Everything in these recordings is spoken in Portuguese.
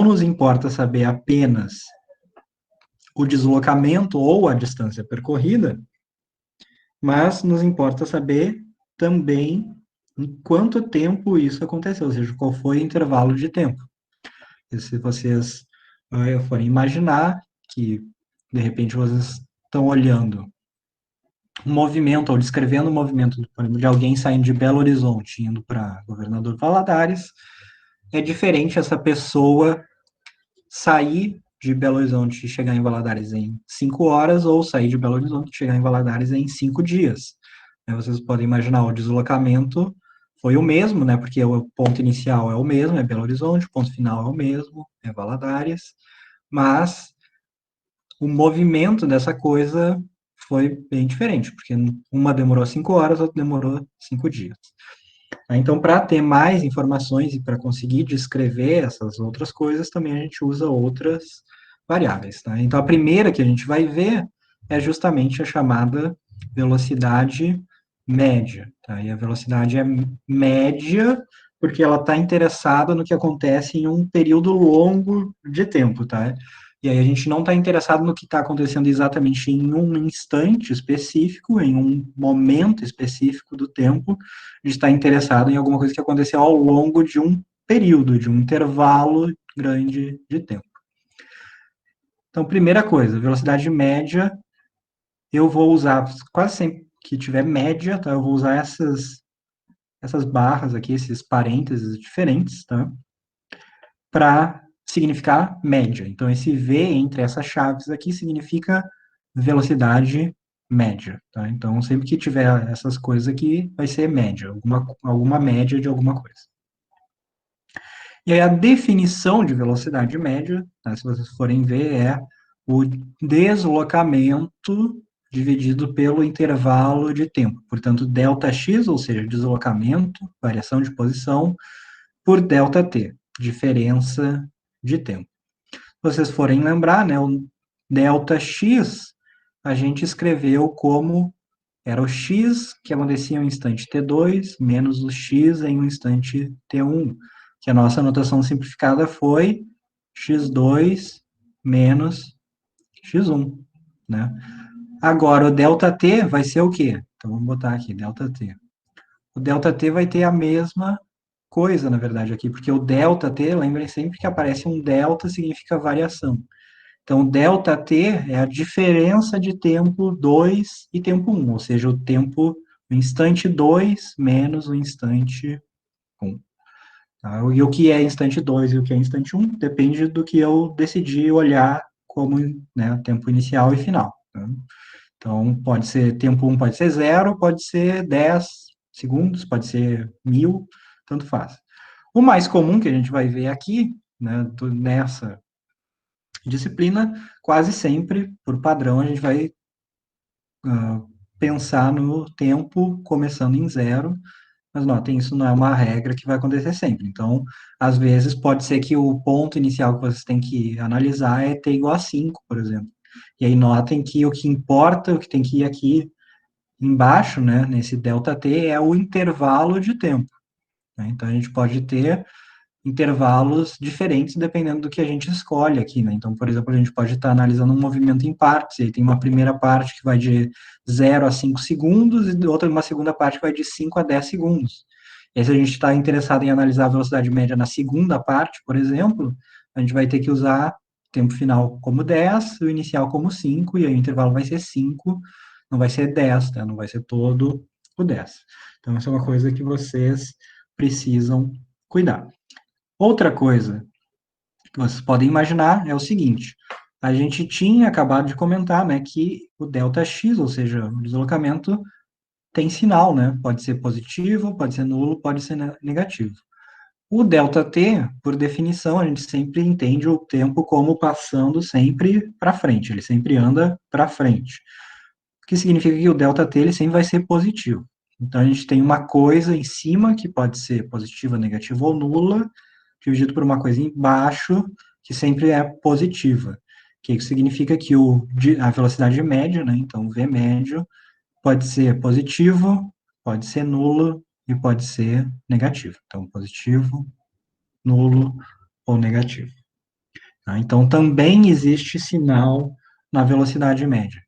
nos importa saber apenas o deslocamento ou a distância percorrida, mas nos importa saber também em quanto tempo isso aconteceu, ou seja, qual foi o intervalo de tempo. E se vocês forem imaginar que, de repente, vocês estão olhando um movimento, ou descrevendo um movimento, por exemplo, de alguém saindo de Belo Horizonte, indo para Governador Valadares, é diferente essa pessoa sair de Belo Horizonte e chegar em Valadares em 5 horas, ou sair de Belo Horizonte e chegar em Valadares em 5 dias. Vocês podem imaginar, o deslocamento foi o mesmo, né? Porque o ponto inicial é o mesmo, é Belo Horizonte, o ponto final é o mesmo, é Valadares, mas o movimento dessa coisa foi bem diferente, porque uma demorou 5 horas, outra demorou 5 dias. Então, para ter mais informações e para conseguir descrever essas outras coisas, também a gente usa outras variáveis. Tá? Então, a primeira que a gente vai ver é justamente a chamada velocidade média. Tá? E a velocidade é média porque ela está interessada no que acontece em um período longo de tempo. Tá? E aí a gente não está interessado no que está acontecendo exatamente em um instante específico, em um momento específico do tempo, a gente está interessado em alguma coisa que aconteceu ao longo de um período, de um intervalo grande de tempo. Então, primeira coisa, velocidade média, eu vou usar, quase sempre que tiver média, tá? Eu vou usar essas barras aqui, esses parênteses diferentes, tá? Para significar média. Então, esse V entre essas chaves aqui significa velocidade média, tá? Então, sempre que tiver essas coisas aqui, vai ser média, alguma média de alguma coisa. E aí a definição de velocidade média, tá, se vocês forem ver, é o deslocamento dividido pelo intervalo de tempo. Portanto, ΔX, ou seja, deslocamento, variação de posição, por ΔT, diferença de tempo. Se vocês forem lembrar, né, o ΔX a gente escreveu como era o x que acontecia em um instante t2 menos o x em um instante t1, que a nossa notação simplificada foi x2 menos x1, né? Agora, o ΔT vai ser o quê? Então, vamos botar aqui, ΔT. O ΔT vai ter a mesma coisa, na verdade, aqui, porque o ΔT, lembrem sempre que aparece um delta, significa variação. Então, ΔT é a diferença de tempo 2 e tempo 1, ou seja, o instante 2 menos o instante 1. Tá? E o que é instante 2 e o que é instante 1 depende do que eu decidi olhar como, né, tempo inicial e final. Tá? Então, pode ser tempo 1 pode ser 0, pode ser 10 segundos, pode ser 1000, tanto faz. O mais comum que a gente vai ver aqui, né, nessa disciplina, quase sempre, por padrão, a gente vai pensar no tempo começando em 0, mas notem, isso não é uma regra que vai acontecer sempre. Então, às vezes, pode ser que o ponto inicial que vocês têm que analisar é t igual a 5, por exemplo. E aí notem que o que importa, o que tem que ir aqui embaixo, né, nesse ΔT, é o intervalo de tempo. Né? Então, a gente pode ter intervalos diferentes dependendo do que a gente escolhe aqui, né? Então, por exemplo, a gente pode estar analisando um movimento em partes, e aí tem uma primeira parte que vai de 0 a 5 segundos e outra uma segunda parte que vai de 5 a 10 segundos. E aí, se a gente está interessado em analisar a velocidade média na segunda parte, por exemplo, a gente vai ter que usar o tempo final como 10, o inicial como 5, e aí o intervalo vai ser 5, não vai ser 10, tá? Não vai ser todo o 10. Então, essa é uma coisa que vocês precisam cuidar. Outra coisa que vocês podem imaginar é o seguinte: a gente tinha acabado de comentar, né, que o ΔX, ou seja, o deslocamento, tem sinal, né? Pode ser positivo, pode ser nulo, pode ser negativo. O ΔT, por definição, a gente sempre entende o tempo como passando sempre para frente, ele sempre anda para frente. O que significa que o ΔT ele sempre vai ser positivo. Então a gente tem uma coisa em cima que pode ser positiva, negativa ou nula, dividido por uma coisa embaixo, que sempre é positiva. Que isso significa que a velocidade média, né, então V médio, pode ser positivo, pode ser nulo e pode ser negativo. Então, positivo, nulo ou negativo. Tá? Então, também existe sinal na velocidade média.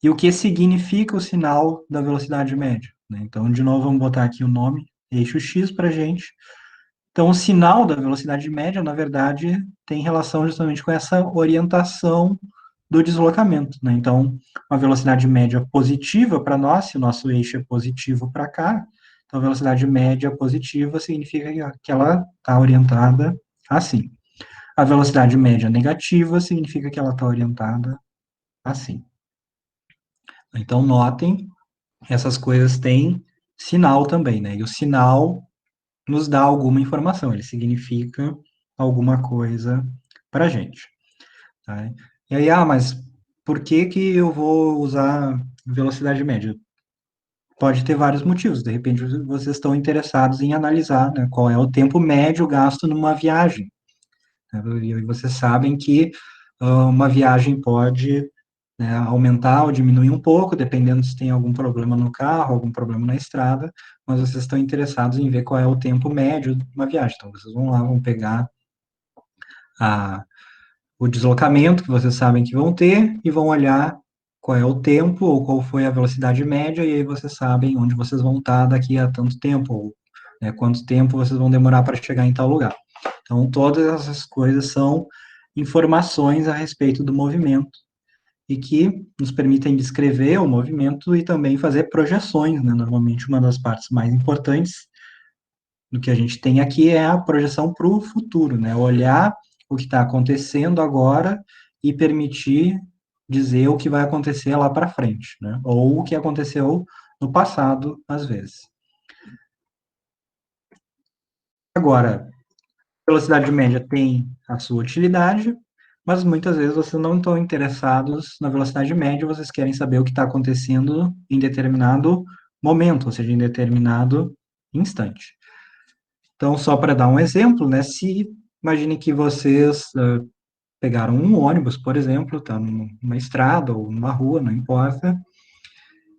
E o que significa o sinal da velocidade média? Né? Então, de novo, vamos botar aqui o nome, eixo X para a gente. Então, o sinal da velocidade média, na verdade, tem relação justamente com essa orientação do deslocamento. Né? Então, uma velocidade média positiva para nós, se o nosso eixo é positivo para cá, então a velocidade média positiva significa que ela está orientada assim. A velocidade média negativa significa que ela está orientada assim. Então, notem, essas coisas têm sinal também, né? E o sinal nos dá alguma informação, ele significa alguma coisa para a gente. Tá? E aí, mas por que que eu vou usar velocidade média? Pode ter vários motivos. De repente, vocês estão interessados em analisar, né, qual é o tempo médio gasto numa viagem. Né? E vocês sabem que uma viagem pode, né, aumentar ou diminuir um pouco, dependendo se tem algum problema no carro, algum problema na estrada, mas vocês estão interessados em ver qual é o tempo médio de uma viagem. Então, vocês vão lá, vão pegar a, o deslocamento que vocês sabem que vão ter e vão olhar qual é o tempo ou qual foi a velocidade média, e aí vocês sabem onde vocês vão estar daqui a tanto tempo, ou né, quanto tempo vocês vão demorar para chegar em tal lugar. Então, todas essas coisas são informações a respeito do movimento e que nos permitem descrever o movimento e também fazer projeções, né? Normalmente, uma das partes mais importantes do que a gente tem aqui é a projeção para o futuro, né? Olhar o que está acontecendo agora e permitir dizer o que vai acontecer lá para frente, né? Ou o que aconteceu no passado, às vezes. Agora, velocidade média tem a sua utilidade, mas muitas vezes vocês não estão interessados na velocidade média, vocês querem saber o que está acontecendo em determinado momento, ou seja, em determinado instante. Então, só para dar um exemplo, né, se imagine que vocês pegaram um ônibus, por exemplo, está numa estrada ou numa rua, não importa,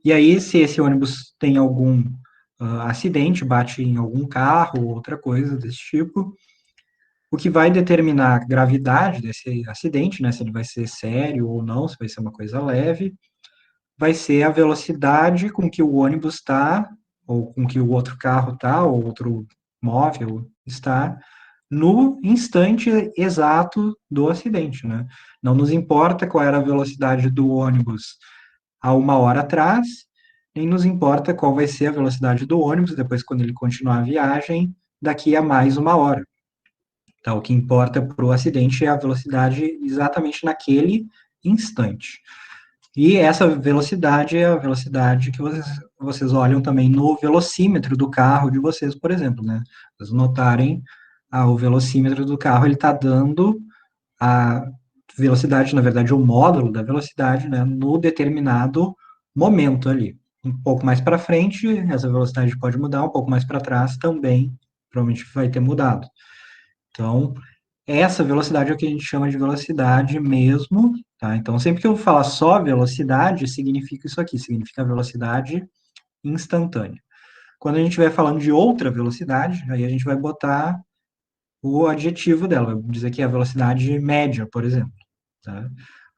e aí se esse ônibus tem algum acidente, bate em algum carro, outra coisa desse tipo, o que vai determinar a gravidade desse acidente, né, se ele vai ser sério ou não, se vai ser uma coisa leve, vai ser a velocidade com que o ônibus está, ou com que o outro carro está, ou outro móvel está, no instante exato do acidente, né? Não nos importa qual era a velocidade do ônibus há uma hora atrás, nem nos importa qual vai ser a velocidade do ônibus depois quando ele continuar a viagem daqui a mais uma hora. Tá? O que importa para o acidente é a velocidade exatamente naquele instante. E essa velocidade é a velocidade que vocês olham também no velocímetro do carro de vocês, por exemplo, né? Vocês notarem, o velocímetro do carro, ele está dando a velocidade, na verdade, o módulo da velocidade, né, no determinado momento ali. Um pouco mais para frente, essa velocidade pode mudar, um pouco mais para trás também, provavelmente vai ter mudado. Então, essa velocidade é o que a gente chama de velocidade mesmo, tá? Então, sempre que eu falar só velocidade, significa isso aqui, significa velocidade instantânea. Quando a gente estiver falando de outra velocidade, aí a gente vai botar o adjetivo dela, vai dizer que é a velocidade média, por exemplo, tá?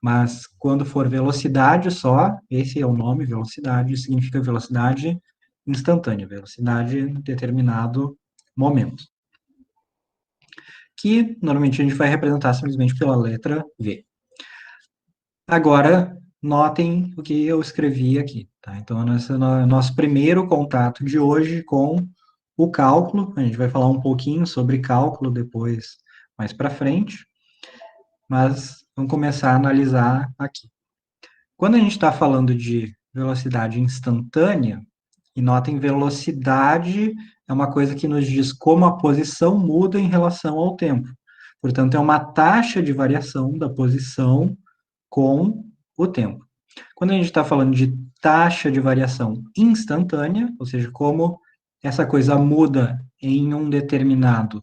Mas quando for velocidade só, esse é o nome, velocidade, significa velocidade instantânea, velocidade em determinado momento, que normalmente a gente vai representar simplesmente pela letra V. Agora, notem o que eu escrevi aqui. Tá? Então, esse é o nosso primeiro contato de hoje com o cálculo. A gente vai falar um pouquinho sobre cálculo depois, mais para frente, mas vamos começar a analisar aqui. Quando a gente está falando de velocidade instantânea, e notem, velocidade é uma coisa que nos diz como a posição muda em relação ao tempo. Portanto, é uma taxa de variação da posição com o tempo. Quando a gente está falando de taxa de variação instantânea, ou seja, como essa coisa muda em um determinado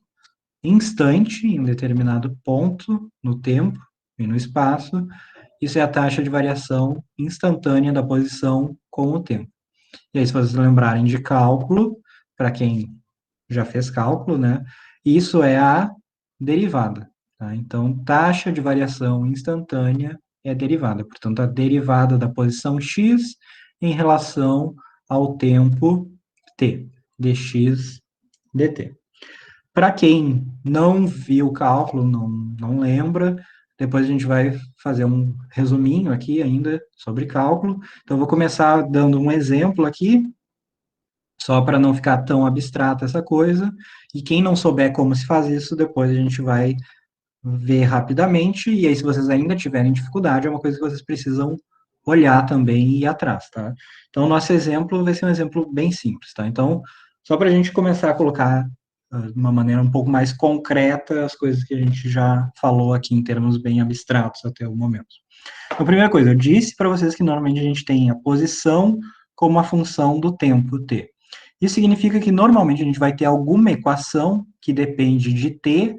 instante, em um determinado ponto no tempo e no espaço, isso é a taxa de variação instantânea da posição com o tempo. E aí, se vocês lembrarem de cálculo, para quem já fez cálculo, né, isso é a derivada. Tá? Então, taxa de variação instantânea é a derivada. Portanto, a derivada da posição x em relação ao tempo t, dx dt. Para quem não viu o cálculo, não lembra, depois a gente vai fazer um resuminho aqui ainda sobre cálculo. Então, eu vou começar dando um exemplo aqui, só para não ficar tão abstrata essa coisa. E quem não souber como se faz isso, depois a gente vai ver rapidamente. E aí, se vocês ainda tiverem dificuldade, é uma coisa que vocês precisam olhar também e ir atrás, tá? Então, o nosso exemplo vai ser um exemplo bem simples, tá? Então, só para a gente começar a colocar de uma maneira um pouco mais concreta as coisas que a gente já falou aqui em termos bem abstratos até o momento. Então, a primeira coisa, eu disse para vocês que normalmente a gente tem a posição como a função do tempo t. Isso significa que normalmente a gente vai ter alguma equação que depende de t,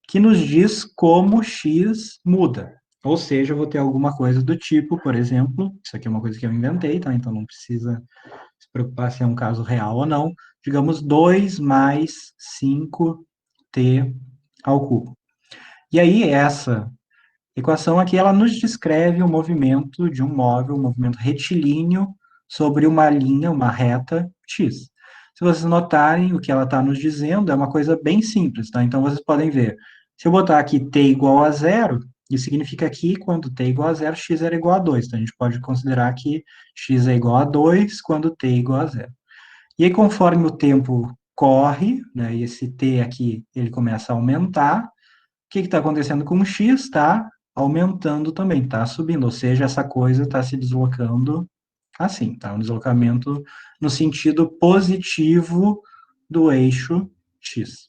que nos diz como x muda. Ou seja, eu vou ter alguma coisa do tipo, por exemplo, isso aqui é uma coisa que eu inventei, tá? Então não precisa se preocupar se é um caso real ou não. Digamos 2 mais 5t ao cubo. E aí, essa equação aqui, ela nos descreve o movimento de um móvel, um movimento retilíneo sobre uma linha, uma reta x. Se vocês notarem, o que ela está nos dizendo é uma coisa bem simples, tá? Então, vocês podem ver, se eu botar aqui t igual a zero, isso significa que quando t igual a zero, x era igual a 2. Então, a gente pode considerar que x é igual a 2 quando t é igual a zero. E aí, conforme o tempo corre, né, e esse t aqui, ele começa a aumentar, o que está acontecendo com o x? Está aumentando também, está subindo, ou seja, essa coisa está se deslocando assim, tá? Um deslocamento no sentido positivo do eixo x.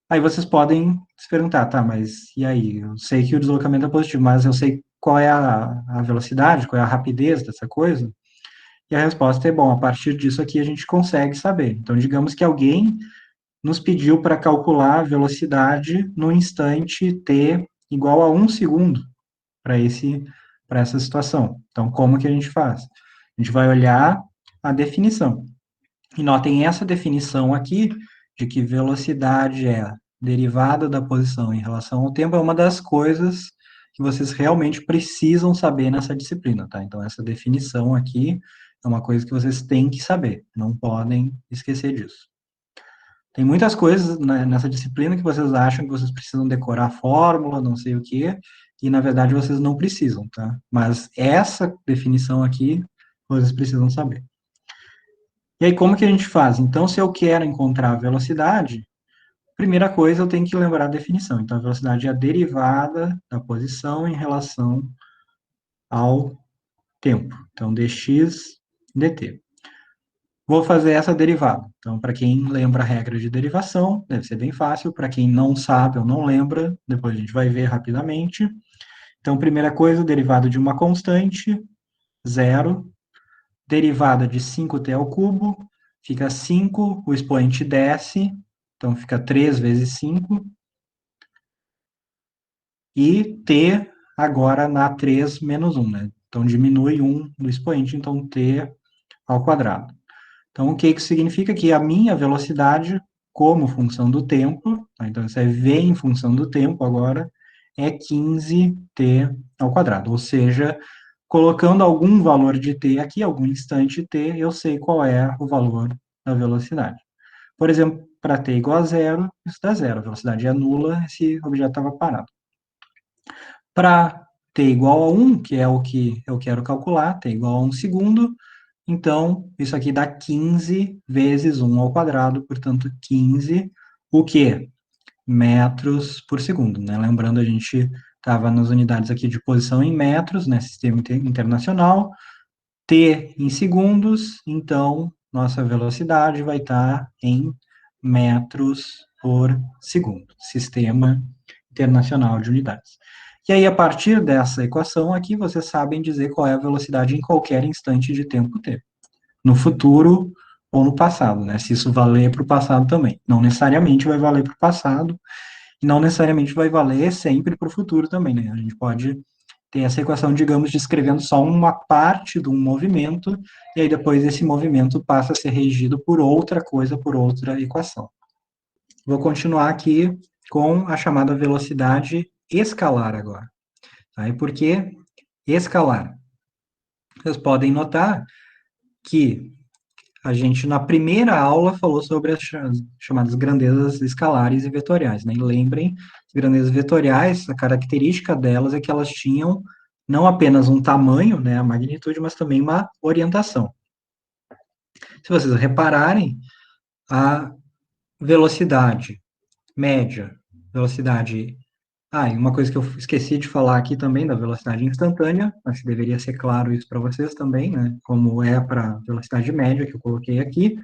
Aí vocês podem se perguntar, tá, mas e aí? Eu sei que o deslocamento é positivo, mas eu sei qual é a velocidade, qual é a rapidez dessa coisa? E a resposta é, bom, a partir disso aqui a gente consegue saber. Então, digamos que alguém nos pediu para calcular a velocidade no instante t igual a 1 segundo para essa situação. Então, como que a gente faz? A gente vai olhar a definição. E notem essa definição aqui, de que velocidade é a derivada da posição em relação ao tempo, é uma das coisas que vocês realmente precisam saber nessa disciplina, tá? Então, essa definição aqui é uma coisa que vocês têm que saber, não podem esquecer disso. Tem muitas coisas nessa disciplina que vocês acham que vocês precisam decorar a fórmula, não sei o quê, e na verdade vocês não precisam, tá? Mas essa definição aqui, vocês precisam saber. E aí, como que a gente faz? Então, se eu quero encontrar a velocidade, primeira coisa, eu tenho que lembrar a definição. Então, a velocidade é a derivada da posição em relação ao tempo. Então, dx dt. Vou fazer essa derivada. Então, para quem lembra a regra de derivação, deve ser bem fácil. Para quem não sabe ou não lembra, depois a gente vai ver rapidamente. Então, primeira coisa, derivada de uma constante, zero. Derivada de 5t ao cubo, fica 5, o expoente desce, então fica 3 vezes 5. E t agora na 3 menos 1, né? Então, diminui 1 do expoente, então t ao quadrado. Então, o que isso significa? Que a minha velocidade, como função do tempo, tá? Então, isso é v em função do tempo agora, é 15t ao quadrado. Ou seja, colocando algum valor de t aqui, algum instante t, eu sei qual é o valor da velocidade. Por exemplo, para t igual a zero, isso dá zero. A velocidade é nula, esse objeto estava parado. Para t igual a 1, que é o que eu quero calcular, t igual a 1 segundo, então, isso aqui dá 15 vezes 1 ao quadrado, portanto, 15, o quê? Metros por segundo, né? Lembrando, a gente estava nas unidades aqui de posição em metros, né? Sistema internacional, t em segundos, então, nossa velocidade vai estar em metros por segundo, sistema internacional de unidades. E aí, a partir dessa equação aqui, vocês sabem dizer qual é a velocidade em qualquer instante de tempo t. No futuro ou no passado, né? Se isso valer para o passado também. Não necessariamente vai valer para o passado, e não necessariamente vai valer sempre para o futuro também, né? A gente pode ter essa equação, digamos, descrevendo só uma parte de um movimento, e aí depois esse movimento passa a ser regido por outra coisa, por outra equação. Vou continuar aqui com a chamada velocidade escalar agora. Tá? E por que escalar? Vocês podem notar que a gente, na primeira aula, falou sobre as chamadas grandezas escalares e vetoriais, né? E lembrem, as grandezas vetoriais, a característica delas é que elas tinham não apenas um tamanho, né, a magnitude, mas também uma orientação. Se vocês repararem, a velocidade média, velocidade... Ah, e uma coisa que eu esqueci de falar aqui também da velocidade instantânea, mas deveria ser claro isso para vocês também, né? Como é para a velocidade média que eu coloquei aqui.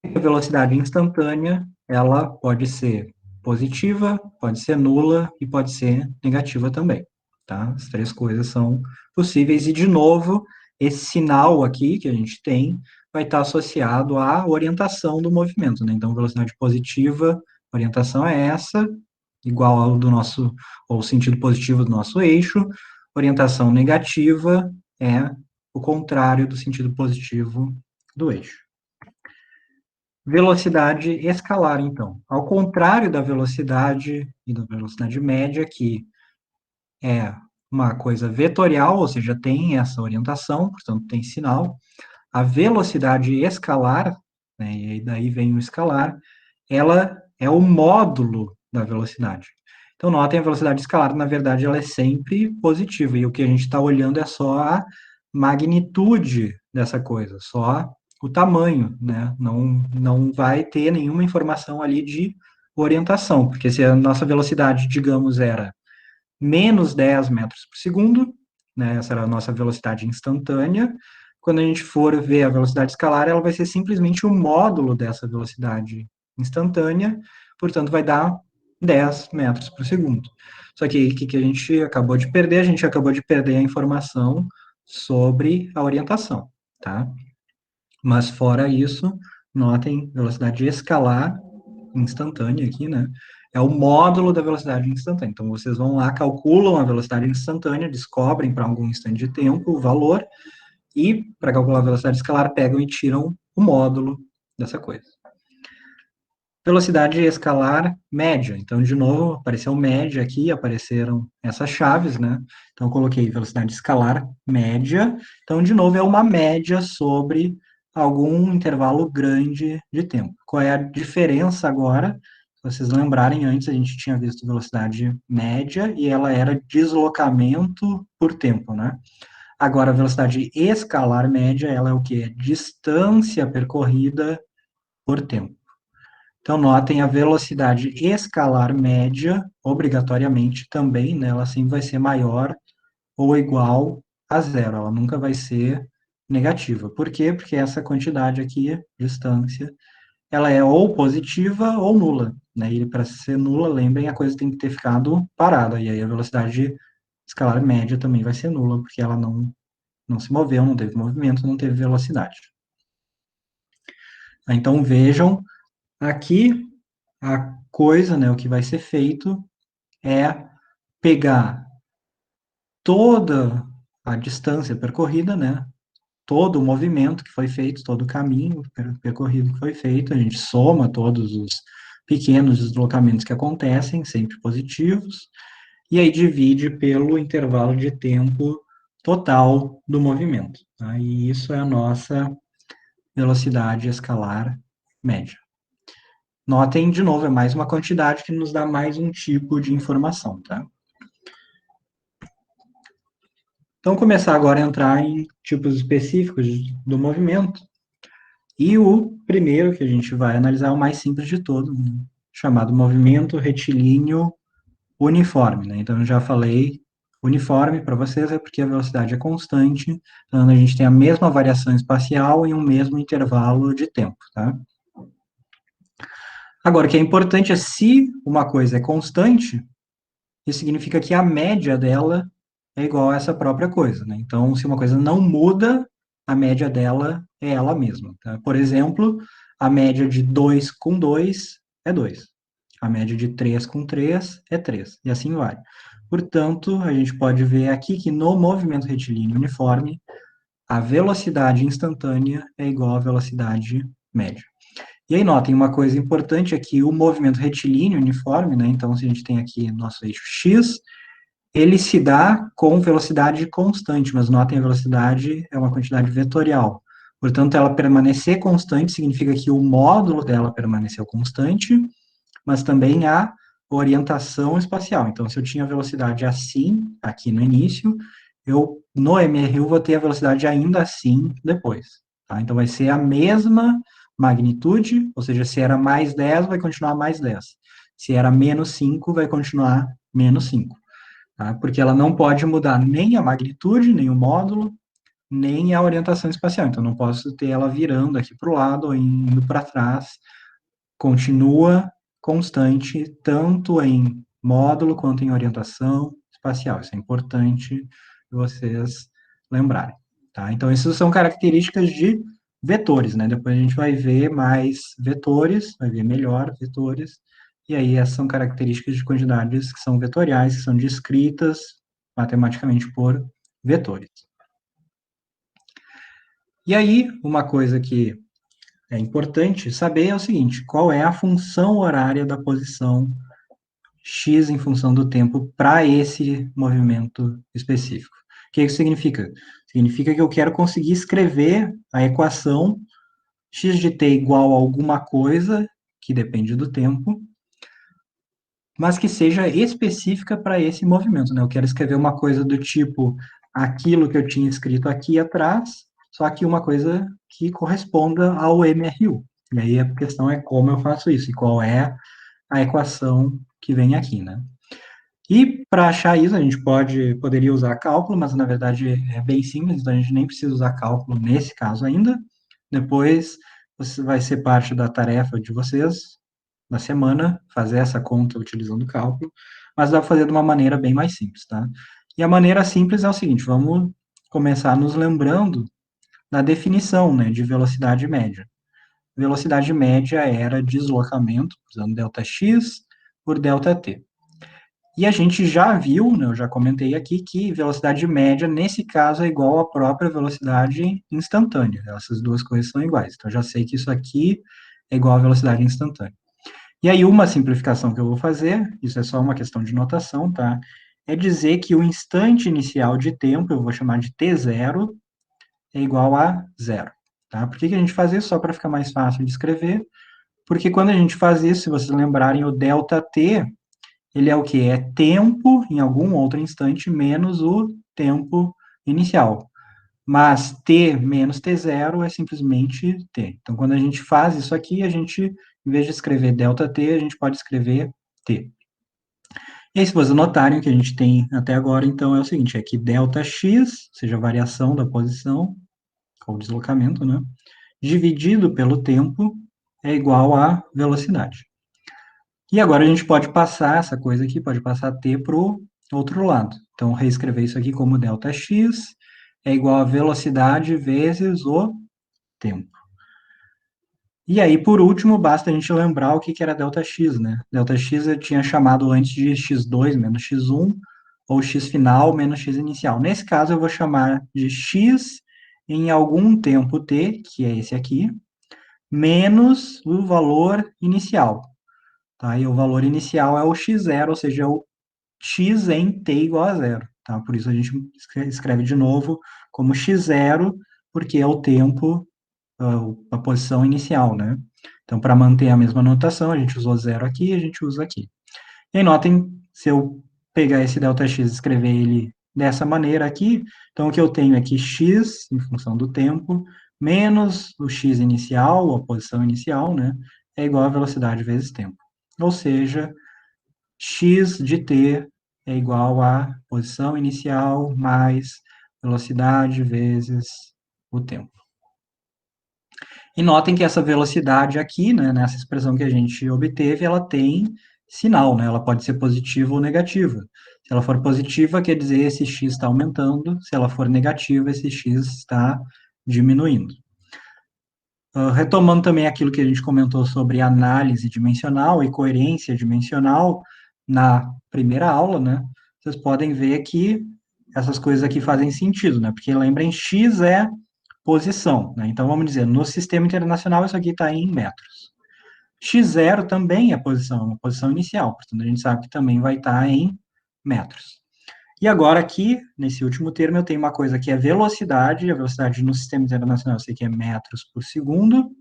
A velocidade instantânea, ela pode ser positiva, pode ser nula e pode ser negativa também, tá? As três coisas são possíveis e, de novo, esse sinal aqui que a gente tem vai estar associado à orientação do movimento, né? Então, velocidade positiva, a orientação é essa, igual ao do nosso, ou sentido positivo do nosso eixo, orientação negativa é o contrário do sentido positivo do eixo. Velocidade escalar, então. Ao contrário da velocidade e da velocidade média, que é uma coisa vetorial, ou seja, tem essa orientação, portanto, tem sinal. A velocidade escalar, né, e daí vem o escalar, ela é o módulo da velocidade. Então, notem, a velocidade escalar, na verdade, ela é sempre positiva, e o que a gente está olhando é só a magnitude dessa coisa, só o tamanho, né? Não vai ter nenhuma informação ali de orientação, porque se a nossa velocidade, digamos, era menos 10 metros por segundo, né? Essa era a nossa velocidade instantânea. Quando a gente for ver a velocidade escalar, ela vai ser simplesmente o módulo dessa velocidade instantânea, portanto, vai dar 10 metros por segundo. Só que o que a gente acabou de perder? A gente acabou de perder a informação sobre a orientação, tá? Mas fora isso, notem, velocidade escalar instantânea aqui, né? É o módulo da velocidade instantânea. Então, vocês vão lá, calculam a velocidade instantânea, descobrem para algum instante de tempo o valor, e, para calcular a velocidade escalar, pegam e tiram o módulo dessa coisa. Velocidade escalar média. Então, de novo, apareceu média aqui, apareceram essas chaves, né? Então, eu coloquei velocidade escalar média. Então, de novo, é uma média sobre algum intervalo grande de tempo. Qual é a diferença agora? Se vocês lembrarem, antes a gente tinha visto velocidade média e ela era deslocamento por tempo, né? Agora, a velocidade escalar média, ela é o quê? Distância percorrida por tempo. Então, notem a velocidade escalar média, obrigatoriamente também, né, ela sempre vai ser maior ou igual a zero, ela nunca vai ser negativa. Por quê? Porque essa quantidade aqui, distância, ela é ou positiva ou nula, né, e para ser nula, lembrem, a coisa tem que ter ficado parada, e aí a velocidade escalar média também vai ser nula, porque ela não se moveu, não teve movimento, não teve velocidade. Então, vejam, aqui a coisa, né, o que vai ser feito é pegar toda a distância percorrida, né, todo o movimento que foi feito, todo o caminho percorrido que foi feito, a gente soma todos os pequenos deslocamentos que acontecem, sempre positivos, e aí divide pelo intervalo de tempo total do movimento. Tá? E isso é a nossa velocidade escalar média. Notem, de novo, é mais uma quantidade que nos dá mais um tipo de informação, tá? Então, começar agora a entrar em tipos específicos do movimento. E o primeiro que a gente vai analisar é o mais simples de todos, né? Chamado movimento retilíneo uniforme, né? Então, eu já falei uniforme para vocês, é porque a velocidade é constante, então a gente tem a mesma variação espacial em um mesmo intervalo de tempo, tá? Agora, o que é importante é se uma coisa é constante, isso significa que a média dela é igual a essa própria coisa, né? Então, se uma coisa não muda, a média dela é ela mesma, tá? Por exemplo, a média de 2 com 2 é 2. A média de 3 com 3 é 3, e assim vai. Portanto, a gente pode ver aqui que no movimento retilíneo uniforme, a velocidade instantânea é igual à velocidade média. E aí, notem, uma coisa importante é que o movimento retilíneo uniforme, né, então se a gente tem aqui nosso eixo x, ele se dá com velocidade constante, mas notem, a velocidade é uma quantidade vetorial. Portanto, ela permanecer constante significa que o módulo dela permaneceu constante, mas também a orientação espacial. Então, se eu tinha velocidade assim, aqui no início, eu, no MRU, vou ter a velocidade ainda assim depois. Tá? Então, vai ser a mesma magnitude, ou seja, se era mais 10, vai continuar mais 10. Se era menos 5, vai continuar menos 5. Tá? Porque ela não pode mudar nem a magnitude, nem o módulo, nem a orientação espacial. Então, não posso ter ela virando aqui para o lado ou indo para trás. Continua constante, tanto em módulo quanto em orientação espacial. Isso é importante vocês lembrarem. Tá? Então, essas são características de vetores, né? Depois a gente vai ver mais vetores, vai ver melhor vetores, e aí essas são características de quantidades que são vetoriais, que são descritas matematicamente por vetores. E aí, uma coisa que é importante saber é o seguinte, qual é a função horária da posição x em função do tempo para esse movimento específico. O que isso significa? Significa que eu quero conseguir escrever a equação x de t igual a alguma coisa, que depende do tempo, mas que seja específica para esse movimento, né? Eu quero escrever uma coisa do tipo aquilo que eu tinha escrito aqui atrás, só que uma coisa que corresponda ao MRU. E aí a questão é como eu faço isso e qual é a equação que vem aqui, né? E para achar isso, a gente poderia usar cálculo, mas na verdade é bem simples, então a gente nem precisa usar cálculo nesse caso ainda. Depois vai ser parte da tarefa de vocês, na semana, fazer essa conta utilizando cálculo, mas dá para fazer de uma maneira bem mais simples, tá? E a maneira simples é o seguinte, vamos começar nos lembrando da definição, né, de velocidade média. Velocidade média era deslocamento, usando ΔX por ΔT. E a gente já viu, né, eu já comentei aqui, que velocidade média, nesse caso, é igual à própria velocidade instantânea. Essas duas coisas são iguais. Então, eu já sei que isso aqui é igual à velocidade instantânea. E aí, uma simplificação que eu vou fazer, isso é só uma questão de notação, tá? É dizer que o instante inicial de tempo, eu vou chamar de t0, é igual a zero. Tá? Por que a gente faz isso? Só para ficar mais fácil de escrever. Porque quando a gente faz isso, se vocês lembrarem, o ΔT, ele é o que? É tempo em algum outro instante menos o tempo inicial. Mas t menos t0 é simplesmente t. Então, quando a gente faz isso aqui, a gente, em vez de escrever ΔT, a gente pode escrever t. E aí, se vocês notarem, o que a gente tem até agora, então, é o seguinte, é que ΔX, ou seja, a variação da posição, ou deslocamento, né, dividido pelo tempo, é igual à velocidade. E agora a gente pode passar essa coisa aqui, pode passar t para o outro lado. Então, reescrever isso aqui como ΔX é igual a velocidade vezes o tempo. E aí, por último, basta a gente lembrar o que era ΔX, né? ΔX eu tinha chamado antes de x2 menos x1, ou x final menos x inicial. Nesse caso, eu vou chamar de x em algum tempo t, que é esse aqui, menos o valor inicial. Tá? E o valor inicial é o x0, ou seja, o x em t igual a zero. Tá? Por isso a gente escreve de novo como x0, porque é o tempo, a posição inicial, né? Então, para manter a mesma notação, a gente usou zero aqui e a gente usa aqui. E aí, notem, se eu pegar esse ΔX e escrever ele dessa maneira aqui, então o que eu tenho é que x, em função do tempo, menos o x inicial, a posição inicial, né, é igual a velocidade vezes tempo. Ou seja, x de t é igual a posição inicial mais velocidade vezes o tempo. E notem que essa velocidade aqui, né, nessa expressão que a gente obteve, ela tem sinal, né? Ela pode ser positiva ou negativa. Se ela for positiva, quer dizer esse x está aumentando. Se ela for negativa, esse x está diminuindo. Retomando também aquilo que a gente comentou sobre análise dimensional e coerência dimensional na primeira aula, né? Vocês podem ver que essas coisas aqui fazem sentido, né? Porque lembrem, x é posição, né? Então vamos dizer, no sistema internacional isso aqui está em metros. x0 também é posição, uma posição inicial, portanto, a gente sabe que também vai estar em metros. E agora aqui, nesse último termo, eu tenho uma coisa que é velocidade, a velocidade no sistema internacional eu sei que é metros por segundo,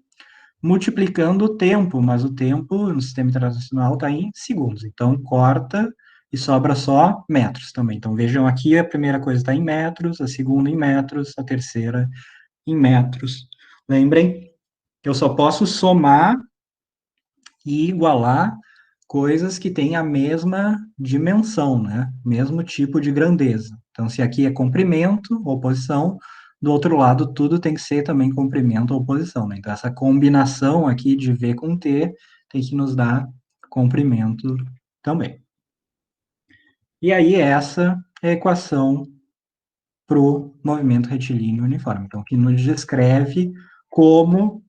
multiplicando o tempo, mas o tempo no sistema internacional está em segundos, então corta e sobra só metros também. Então vejam aqui, a primeira coisa está em metros, a segunda em metros, a terceira em metros. Lembrem que eu só posso somar e igualar coisas que têm a mesma dimensão, né? Mesmo tipo de grandeza. Então, se aqui é comprimento ou posição, do outro lado tudo tem que ser também comprimento ou posição, né? Então, essa combinação aqui de V com T tem que nos dar comprimento também. E aí, essa é a equação para o movimento retilíneo uniforme. Então, que nos descreve como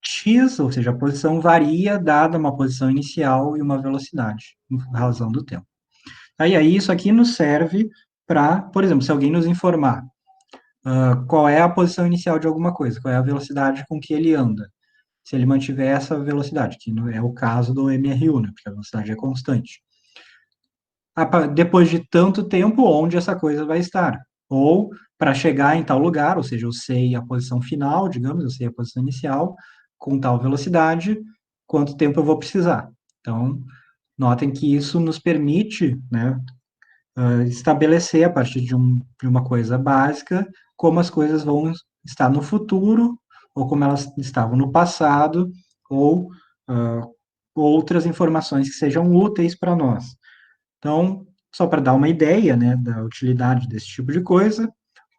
x, ou seja, a posição varia dada uma posição inicial e uma velocidade, em razão do tempo. Aí isso aqui nos serve para, por exemplo, se alguém nos informar qual é a posição inicial de alguma coisa, qual é a velocidade com que ele anda, se ele mantiver essa velocidade, que não é o caso do MRU, né, porque a velocidade é constante. Depois de tanto tempo, onde essa coisa vai estar? Ou para chegar em tal lugar, ou seja, eu sei a posição final, digamos, eu sei a posição inicial, com tal velocidade, quanto tempo eu vou precisar. Então, notem que isso nos permite, né, estabelecer, a partir de uma coisa básica, como as coisas vão estar no futuro, ou como elas estavam no passado, ou outras informações que sejam úteis para nós. Então, só para dar uma ideia, né, da utilidade desse tipo de coisa,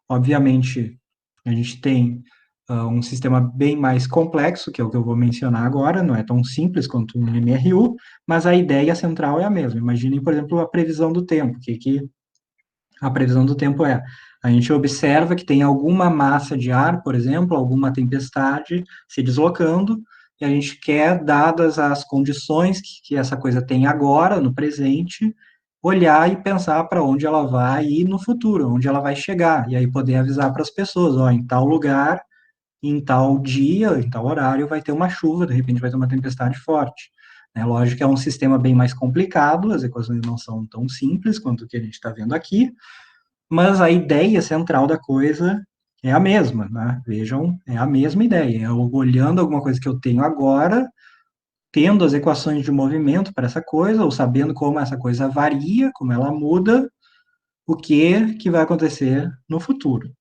obviamente, a gente tem um sistema bem mais complexo, que é o que eu vou mencionar agora, não é tão simples quanto um MRU, mas a ideia central é a mesma. Imaginem, por exemplo, a previsão do tempo, que a previsão do tempo é, a gente observa que tem alguma massa de ar, por exemplo, alguma tempestade se deslocando, e a gente quer, dadas as condições que essa coisa tem agora, no presente, olhar e pensar para onde ela vai ir no futuro, onde ela vai chegar, e aí poder avisar para as pessoas, ó, em tal lugar, em tal dia, em tal horário, vai ter uma chuva, de repente vai ter uma tempestade forte. É lógico que é um sistema bem mais complicado, as equações não são tão simples quanto o que a gente está vendo aqui, mas a ideia central da coisa é a mesma, né? Vejam, é a mesma ideia. Eu olhando alguma coisa que eu tenho agora, tendo as equações de movimento para essa coisa, ou sabendo como essa coisa varia, como ela muda, o que vai acontecer no futuro.